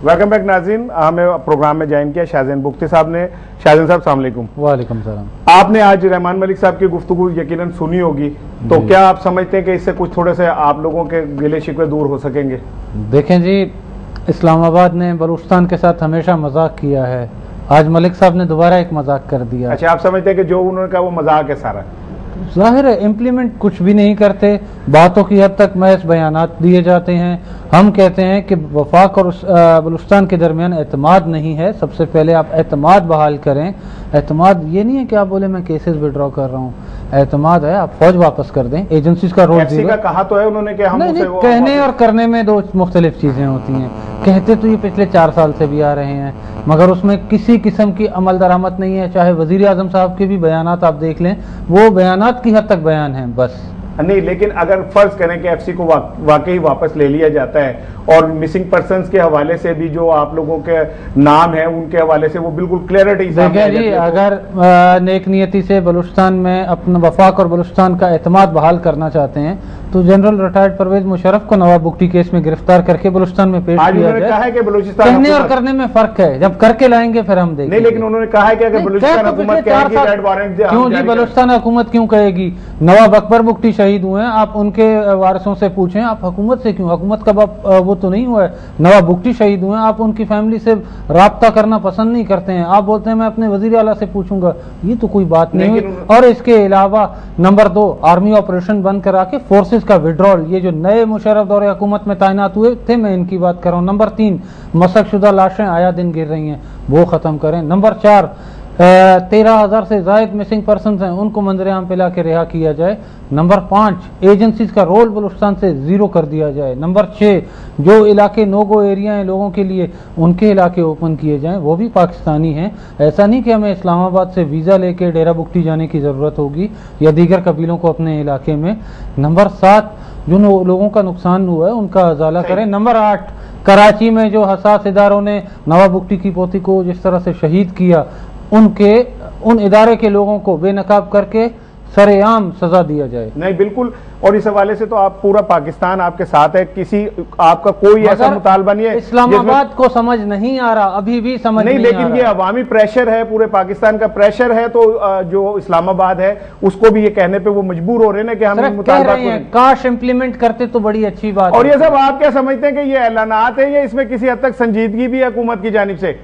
Welcome back नाज़रीन, हमें programme में ज्वाइन किया शाहज़ैन बुख्ती साहब ने। शाहज़ैन साहब अस्सलाम वालेकुम। वालेकुम सलाम। आपने आज रहमान मलिक साहब की गुफ्तगू यकीनन सुनी होगी, तो क्या आप समझते हैं कि इससे कुछ थोड़े से आप लोगों के गिले शिकवे दूर हो सकेंगे? देखें जी, इस्लामाबाद ने बलूचिस्तान के साथ हमेशा मजाक किया है, आज मलिक साहब ने दोबारा एक मजाक कर दिया। अच्छा, आप समझते हैं कि जो उन्होंने कहा वो मजाक है सारा? जाहिर है इम्प्लीमेंट कुछ भी नहीं करते, बातों की हद तक महज बयानात दिए जाते हैं। हम कहते हैं कि वफाक और बलूचिस्तान के दरमियान एतमाद नहीं है। सबसे पहले आप एतमाद बहाल करें। एतमाद ये नहीं है कि आप बोले मैं केसेस विड्रॉ कर रहा हूँ, एतमाद है आप फौज वापस कर दें। एजेंसीज का रोल का कहा तो है उन्होंने कि हम नहीं, कहने और करने में दो मुख्तलिफ चीज़ें होती हैं। कहते तो ये पिछले 4 साल से भी आ रहे हैं, मगर उसमें किसी किस्म की अमल दरामद नहीं है। चाहे वजीर आजम साहब के भी बयानात आप देख लें, वो बयानात की हद तक बयान हैं बस। नहीं, लेकिन अगर फर्ज करें कि एफसी को वाकई वापस ले लिया जाता है और मिसिंग पर्संस के हवाले से भी जो आप लोगों के नाम है उनके हवाले से वो बिल्कुल क्लियरिटी देखिए जी, अगर नेक नियति से बलूचिस्तान में अपना वफाक और बलूचिस्तान का एतमाद बहाल करना चाहते हैं तो जनरल रिटायर्ड परवेज मुशर्रफ को नवाब बुख्ती केस में गिरफ्तार करके बलूचिस्तान में पेश किया जाए। कहा है कि बलूचिस्तान कहने और करने में फर्क है, जब करके लाएंगे फिर हम देखेंगे। नहीं, लेकिन उन्होंने कहा है कि अगर बलूचिस्तान हुकूमत कहेगी रेड वारंट क्यों जी, बलूचिस्तान हुकूमत क्यों कहेगी? नवाब अकबर बुख्ती शहीद हुए हैं, आप उनके वारिसों से पूछें, आप हुकूमत से क्यों? हुकूमत का बाप वो तो नहीं हुआ है। नवाब बुख्ती शहीद हुए हैं, आप उनकी फैमिली से राब्ता करना पसंद नहीं करते हैं, आप बोलते हैं मैं अपने वजीर आला से पूछूंगा। ये तो कोई बात नहीं हुई। और इसके अलावा नंबर 2, आर्मी ऑपरेशन बंद करा के फोर्सेज का विड्रॉल, ये जो नए मुशर्रफ दौरे हुकूमत में तैनात हुए थे मैं इनकी बात कर रहा हूँ। नंबर 3, मसक शुदा लाशें आया दिन गिर रही हैं, वो खत्म करें। नंबर 4, 13,000 से जायद मिसिंग पर्सन हैं, उनको मंजर-ए-आम पे लाके रिहा किया जाए। नंबर 5, एजेंसीज का रोल बलूचिस्तान से 0 कर दिया जाए। नंबर 6, जो इलाके नो गो एरिया हैं लोगों के लिए, उनके इलाके ओपन किए जाएं, वो भी पाकिस्तानी हैं। ऐसा नहीं कि हमें इस्लामाबाद से वीज़ा लेके डेरा बुख्ती जाने की ज़रूरत होगी या दीगर कबीलों को अपने इलाके में। नंबर 7, जो लोगों का नुकसान हुआ है उनका अजाला करें। नंबर 8, कराची में जो हसास इदारों ने नवाब बुख्ती की पोती को जिस तरह से शहीद किया, उन इदारे के लोगों को बेनकाब करके सरेआम सजा दिया जाए। नहीं, बिल्कुल। और इस हवाले से तो आप पूरा पाकिस्तान आपके साथ है, किसी आपका कोई ऐसा मुतालबा नहीं है। इस्लामाबाद को समझ नहीं आ रहा, अभी भी समझ नहीं लेकिन ये अवामी प्रेशर है, पूरे पाकिस्तान का प्रेशर है, तो जो इस्लामाबाद है उसको भी ये कहने पे वो मजबूर हो रहे हैं कि हम मुतालबा काश इम्प्लीमेंट करते तो बड़ी अच्छी बात। और ये सब आप क्या समझते हैं कि ये ऐलानात है या इसमें किसी हद तक संजीदगी भी है हुकूमत की जानिब से?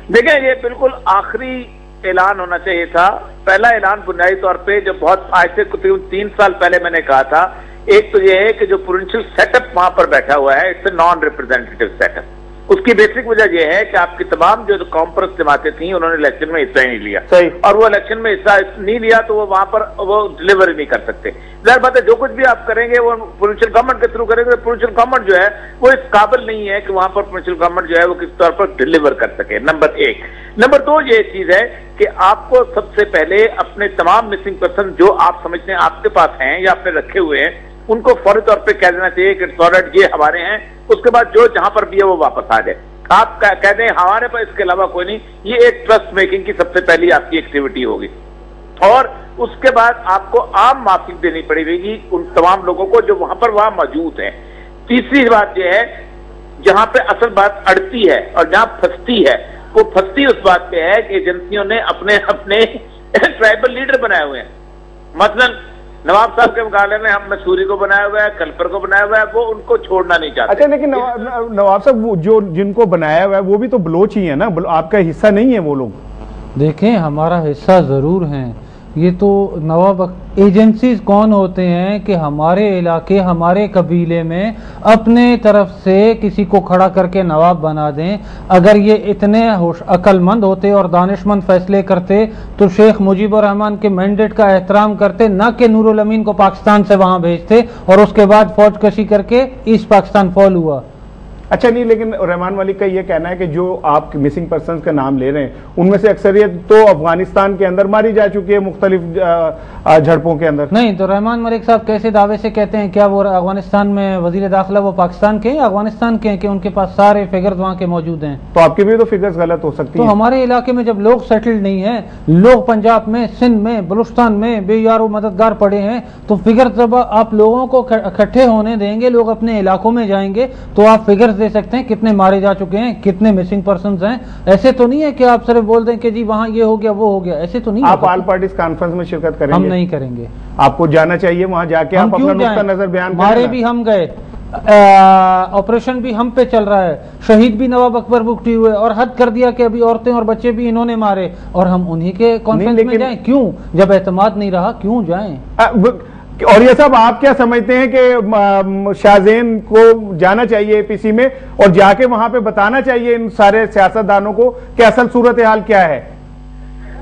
देखें, ये बिल्कुल आखिरी ऐलान होना चाहिए था। पहला ऐलान बुनियादी तौर पे जो बहुत आज से 3 साल पहले मैंने कहा था, एक तो ये है कि जो प्रोविंशियल सेटअप वहां पर बैठा हुआ है, इट्स नॉन रिप्रेजेंटेटिव सेटअप। उसकी बेसिक वजह यह है कि आपकी तमाम जो कॉम्प्रेस जमातें थी उन्होंने इलेक्शन में हिस्सा ही नहीं लिया, और वो इलेक्शन में हिस्सा नहीं लिया तो वो वहां पर वो डिलीवर ही नहीं कर सकते। जाहिर बात है जो कुछ भी आप करेंगे वो प्रोविंशियल गवर्नमेंट के थ्रू करेंगे, तो प्रोविंशियल गवर्नमेंट जो है वो इस काबिल नहीं है कि वहां पर प्रोविंशियल गवर्नमेंट जो है वो किस तौर पर डिलीवर कर सके। नंबर 1। नंबर 2 ये चीज है कि आपको सबसे पहले अपने तमाम मिसिंग पर्सन जो आप समझते हैं आपके पास हैं या आपने रखे हुए हैं, उनको फौरी तौर पे कह देना चाहिए कि सॉलिड ये हमारे हैं। उसके बाद जो जहां पर भी है वो वापस आ जाए। आप कह दें हमारे पास इसके अलावा कोई नहीं, ये एक ट्रस्ट मेकिंग की सबसे पहली आपकी एक्टिविटी होगी। और उसके बाद आपको आम माफी देनी पड़ेगी उन तमाम लोगों को जो वहां मौजूद हैं। तीसरी बात यह है, जहां पे असल बात अड़ती है और जहां फंसती है, वो फंसती उस बात पे है कि एजेंसियों ने अपने ट्राइबल लीडर बनाए हुए हैं। मतलब नवाब साहब के मुकाबले में हम मसूरी को बनाया हुआ है, कलपर को बनाया हुआ है, वो उनको छोड़ना नहीं चाहते। अच्छा, लेकिन नवाब साहब वो जो जिनको बनाया हुआ है वो भी तो बलोच ही है ना, आपका हिस्सा नहीं है वो लोग? देखें, हमारा हिस्सा जरूर है। ये तो नवाब एजेंसीज कौन होते हैं कि हमारे इलाके हमारे कबीले में अपने तरफ से किसी को खड़ा करके नवाब बना दें। अगर ये इतने अक्लमंद होते और दानिशमंद फैसले करते तो शेख मुजीबुर रहमान के मैंडेट का एहतराम करते, न कि नूरुल अमीन को पाकिस्तान से वहां भेजते और उसके बाद फौज कशी करके ईस्ट पाकिस्तान फॉल हुआ। अच्छा, नहीं, लेकिन रहमान मलिक का ये कहना है कि जो आप मिसिंग पर्सनस का नाम ले रहे हैं उनमें से अक्सरियत तो अफगानिस्तान के अंदर मारी जा चुकी है मुख्तलिफ झड़पों के अंदर। नहीं तो रहमान मलिक साहब कैसे दावे से कहते हैं? क्या वो अफगानिस्तान में वजीर दाखिला वो पाकिस्तान के अफगानिस्तान के हैं कि उनके पास सारे फिगर्स वहाँ के मौजूद हैं? तो आपकी भी तो फिगर्स गलत हो सकती है। तो हमारे इलाके में जब लोग सेटल्ड नहीं है, लोग पंजाब में, सिंध में, बलूचिस्तान में बेयारो मददगार पड़े हैं, तो फिगर जब आप लोगों को इकट्ठे होने देंगे, लोग अपने इलाकों में जाएंगे तो आप फिगर फिगर्स दे सकते हैं, कितने मारे जा चुके हैं, कितने मिसिंग पर्सन्स हैं। ऐसे तो नहीं है कि आप सिर्फ बोल दें कि जी वहाँ ये हो गया वो हो गया, ऐसे तो नहीं। आप ऑल पार्टीज कॉन्फ्रेंस में शिरकत करेंगे? हम नहीं करेंगे। आपको जाना चाहिए वहां जाके, आप अपना नुक्ता नजर बयान करें। हमारे भी हम गए, ऑपरेशन भी हम पे चल रहा है, शहीद भी नवाब अकबर बुगटी हुए और हद कर दिया कि अभी औरतें और बच्चे भी इन्होंने मारे, और हम उन्हीं के कॉन्फ्रेंस में जाएं? क्यों? जब एतमाद नहीं रहा क्यों जाएं? और ये सब आप क्या समझते हैं कि शाहजेन को जाना चाहिए एपीसी में और जाके वहां पे बताना चाहिए इन सारे सियासतदानों को कि असल सूरत हाल क्या है?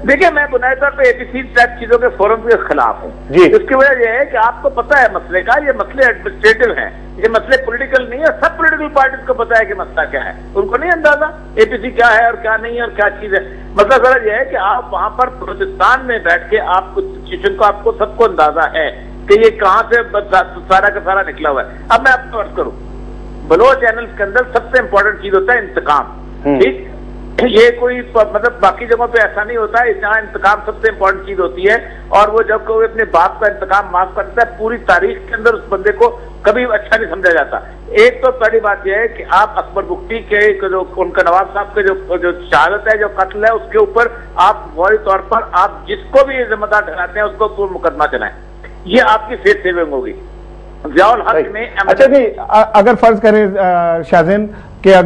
देखिए, मैं बुनियादी तौर पे एपीसी टाइप चीजों के फोरम के खिलाफ हूँ। इसकी वजह यह है कि आपको पता है मसले का, ये मसले एडमिनिस्ट्रेटिव हैं, ये मसले पॉलिटिकल नहीं है। सब पॉलिटिकल पार्टीज को पता है कि मसला क्या है, उनको नहीं अंदाजा एपीसी क्या है और क्या नहीं है और क्या चीज है। मतलब जरा यह है कि आप वहां पर बलूचिस्तान में बैठ के आपको सिचुएशन को आपको सबको अंदाजा है कि ये कहां से सारा का सारा निकला हुआ है। अब मैं आपको बात करूं, बलोच चैनल्स के अंदर सबसे इंपॉर्टेंट चीज होता है इंतकाम। ठीक, ये कोई मतलब बाकी जगहों पे ऐसा नहीं होता है, जहां इंतकाम सबसे इंपॉर्टेंट चीज होती है। और वो जब कोई अपने बाप का इंतकाम माफ करता है, पूरी तारीख के अंदर उस बंदे को कभी अच्छा नहीं समझा जाता। एक तो पहली बात यह है कि आप अकबर बुगटी के जो उनका नवाब साहब के जो शहादत है, जो कत्ल है, उसके ऊपर आप फौरी तौर पर आप जिसको भी जिम्मेदार ठहराते हैं उसको पूर्ण मुकदमा चलाएं। ये आपकी फेस सेविंग होगी। ज़ियाउल हक ने अच्छा जी, अगर फर्ज करें शाहजेन के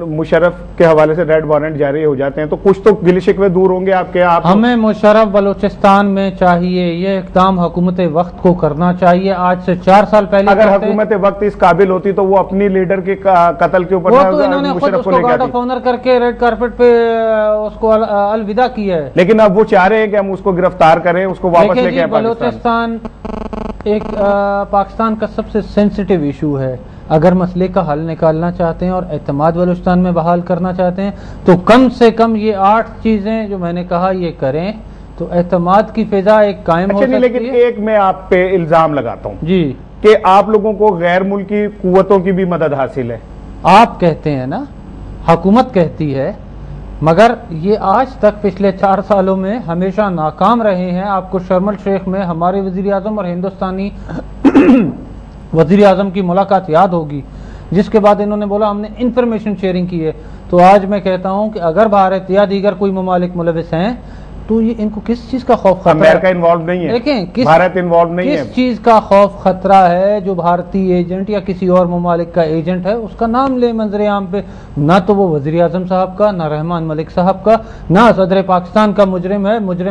मुशर्रफ के हवाले से रेड वारंट जारी हो जाते हैं तो कुछ तो गिले शिकवे दूर होंगे आपके? हमें मुशर्रफ बलूचिस्तान में चाहिए, ये इक़दाम हुकूमत वक्त को करना चाहिए। आज से 4 साल पहले अगर हुकूमत वक्त इस काबिल होती तो वो अपनी लीडर के कत्ल के ऊपर तो इन्होंने खुद उसको गार्ड ऑफ ऑनर करके रेड कारपेट पे उसको अलविदा किया है। लेकिन अब वो चाह रहे हैं कि हम उसको गिरफ्तार करें, उसको वापस लेके आए। बलूचिस्तान एक पाकिस्तान का सबसे सेंसिटिव इशू है। अगर मसले का हल निकालना चाहते हैं और एतमाद बलूचिस्तान में बहाल करना चाहते हैं तो कम से कम ये 8 चीजें जो मैंने कहा ये करें तो एतमाद की फिजा एक कायम हो सकती है। लेकिन एक मैं आप पे इल्जाम लगाता हूँ जी कि आप लोगों को गैर मुल्की कुव्वतों की भी मदद हासिल है। आप कहते हैं ना, हुकूमत कहती है, मगर ये आज तक पिछले 4 सालों में हमेशा नाकाम रहे हैं। आपको शर्म अल शेख में हमारे वजीर आजम और हिंदुस्तानी वजीर आजम की मुलाकात याद होगी, जिसके बाद इन्होंने बोला हमने इंफॉर्मेशन शेयरिंग की है। तो आज मैं कहता हूं कि अगर भारत या दीगर कोई ममालिक मुलविस हैं तो ये इनको किस चीज का खौफ खतरा है? अमेरिका इन्वॉल्व नहीं है, देखें भारत इन्वॉल्व नहीं है। किस चीज का खौफ खतरा है? जो भारतीय एजेंट या किसी और ममालिक का एजेंट है उसका नाम ले मंजर आम पे, ना तो वो वजीर आजम साहब का, ना रहमान मलिक साहब का, ना सदर पाकिस्तान का मुजरिम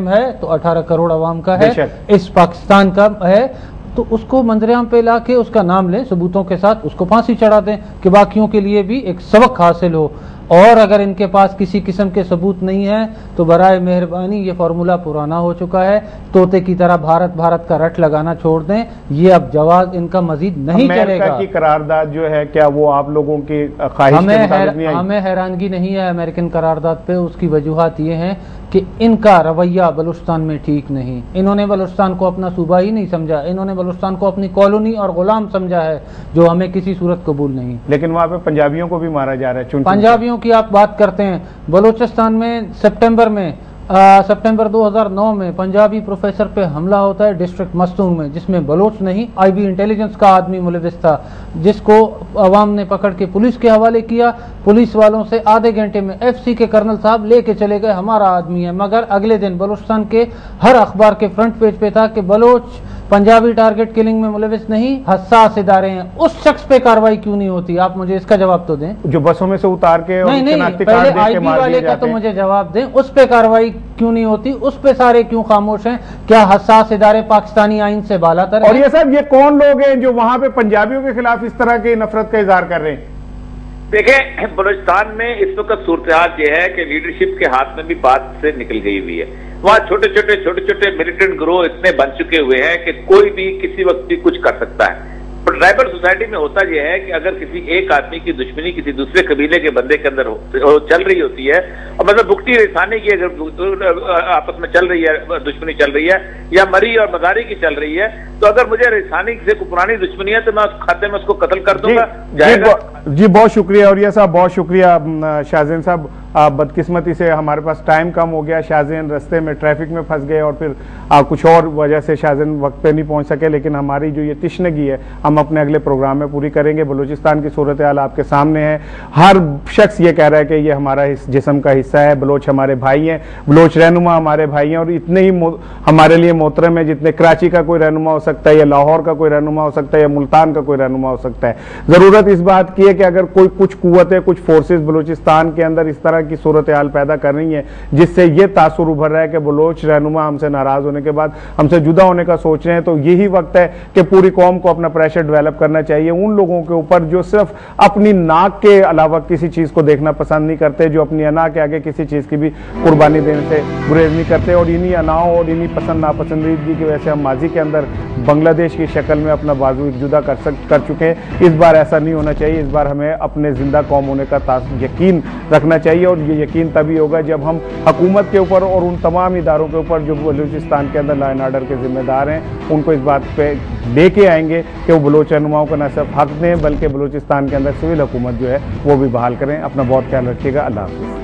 है तो 18 करोड़ अवाम का है, इस पाकिस्तान का है, तो उसको मंजरेआम पे लाके उसका नाम लें सबूतों के साथ, उसको फांसी चढ़ा दें कि बाकियों के लिए भी एक सबक हासिल हो। और अगर इनके पास किसी किस्म के सबूत नहीं है तो बराए मेहरबानी ये फार्मूला पुराना हो चुका है, तोते की तरह भारत भारत का रट लगाना छोड़ दें। ये अब जवाब इनका मजीद नहीं चलेगा। अमेरिका की करारदाद जो है क्या वो आप लोगों की ख्वाहिश के मुताबिक नहीं आई? हमें हैरानगी नहीं है अमेरिकन करारदाद पे। उसकी वजूहात ये हैं कि इनका रवैया बलूचिस्तान में ठीक नहीं। इन्होंने बलूचिस्तान को अपना सूबा ही नहीं समझा, इन्होंने बलूचिस्तान को अपनी कॉलोनी और गुलाम समझा है, जो हमें किसी सूरत कबूल नहीं। लेकिन वहाँ पे पंजाबियों को भी मारा जा रहा है। पंजाबियों की आप बात करते हैं, बलूचिस्तान में सितंबर 2009 में पंजाबी प्रोफेसर पे हमला होता है डिस्ट्रिक्ट मस्तूंग में, जिसमें बलोच नहीं IB इंटेलिजेंस का आदमी मुलविस था, जिसको अवाम ने पकड़ के पुलिस के हवाले किया। पुलिस वालों से आधे घंटे में FC के कर्नल साहब लेके चले गए, हमारा आदमी है। मगर अगले दिन बलूचिस्तान के हर अखबार के फ्रंट पेज पे था कि बलोच पंजाबी टारगेट किलिंग में मुलविस नहीं, हसास इदारे हैं। उस शख्स पे कार्रवाई क्यों नहीं होती? आप मुझे इसका जवाब तो दें। जो बसों में से उतार के नहीं, पहले IB वाले का तो मुझे जवाब दें, उस पे कार्रवाई क्यों नहीं होती? उस पे सारे क्यों खामोश हैं? क्या हसास इदारे पाकिस्तानी आइन से बालातर हैं? और ये सब ये कौन लोग हैं जो वहां पे पंजाबियों के खिलाफ इस तरह की नफरत का इजहार कर रहे हैं? देखें, बलूचिस्तान में इस वक्त सूरत हाल ये है कि लीडरशिप के हाथ में भी बात से निकल गई हुई है। वहां छोटे छोटे मिलिटेंट ग्रोह इतने बन चुके हुए हैं कि कोई भी किसी वक्त भी कुछ कर सकता है। पर ट्राइबल सोसाइटी में होता यह है कि अगर किसी एक आदमी की दुश्मनी किसी दूसरे कबीले के बंदे के अंदर चल रही होती है, और मतलब बुगटी रिसाने की अगर आपस में चल रही है, दुश्मनी चल रही है, या मरी और मदारी की चल रही है, तो अगर मुझे रिसानी से पुरानी दुश्मनी है तो मैं उस खाते में उसको कत्ल कर दूंगा। जी बहुत शुक्रिया। और ये साहब बहुत शुक्रिया शाहज़ैन साहब, बदकिस्मती से हमारे पास टाइम कम हो गया, शाहज़ैन रास्ते में ट्रैफिक में फंस गए और फिर कुछ और वजह से शाहज़ैन वक्त पे नहीं पहुंच सके। लेकिन हमारी जो ये तिश्नगी है हम अपने अगले प्रोग्राम में पूरी करेंगे। बलूचिस्तान की सूरत हाल आपके सामने है, हर शख्स ये कह रहा है कि ये हमारा जिस्म का हिस्सा है, बलोच हमारे भाई हैं, बलोच रहनुमा हमारे भाई हैं, और इतने ही हमारे लिए मोहतरम है जितने कराची का कोई रहनुमा हो सकता है, या लाहौर का कोई रहनुमा हो सकता है, या मुल्तान का कोई रहनुमा हो सकता है। ज़रूरत इस बात की है कि अगर कोई कुछ कुव्वतें, कुछ फोर्सेज बलूचिस्तान के अंदर इस तरह की सूरत हाल पैदा कर रही है जिससे ये तासुर उभर रहा है कि बलोच रहनुमा हमसे नाराज होने के बाद हमसे जुदा होने का सोच रहे हैं, तो यही वक्त है कि पूरी कौम को अपना प्रेशर डेवलप करना चाहिए उन लोगों के ऊपर जो सिर्फ अपनी नाक के अलावा किसी चीज को देखना पसंद नहीं करते, जो अपनी अना के आगे किसी चीज की भी कुर्बानी देने से गुरेज नहीं करते। और इन्हीं अनाओं और इन्हीं पसंद नापसंदीदगी की वजह से हम माजी के अंदर बांग्लादेश की शक्ल में अपना बाजू जुदा कर चुके हैं। इस बार ऐसा नहीं होना चाहिए। इस बार हमें अपने जिंदा कौम होने का यकीन रखना चाहिए, और ये यकीन तभी होगा जब हम हुकूमत के ऊपर और उन तमाम इदारों के ऊपर जो बलूचिस्तान के अंदर लॉ एंड ऑर्डर के जिम्मेदार हैं उनको इस बात पे लेके आएंगे कि वो बलोच रहनुमाओं को न सिर्फ हक दें बल्कि बलूचिस्तान के अंदर सिविल हुकूमत जो है वो भी बहाल करें। अपना बहुत ख्याल रखिएगा। अल्लाह हाफ़िज़।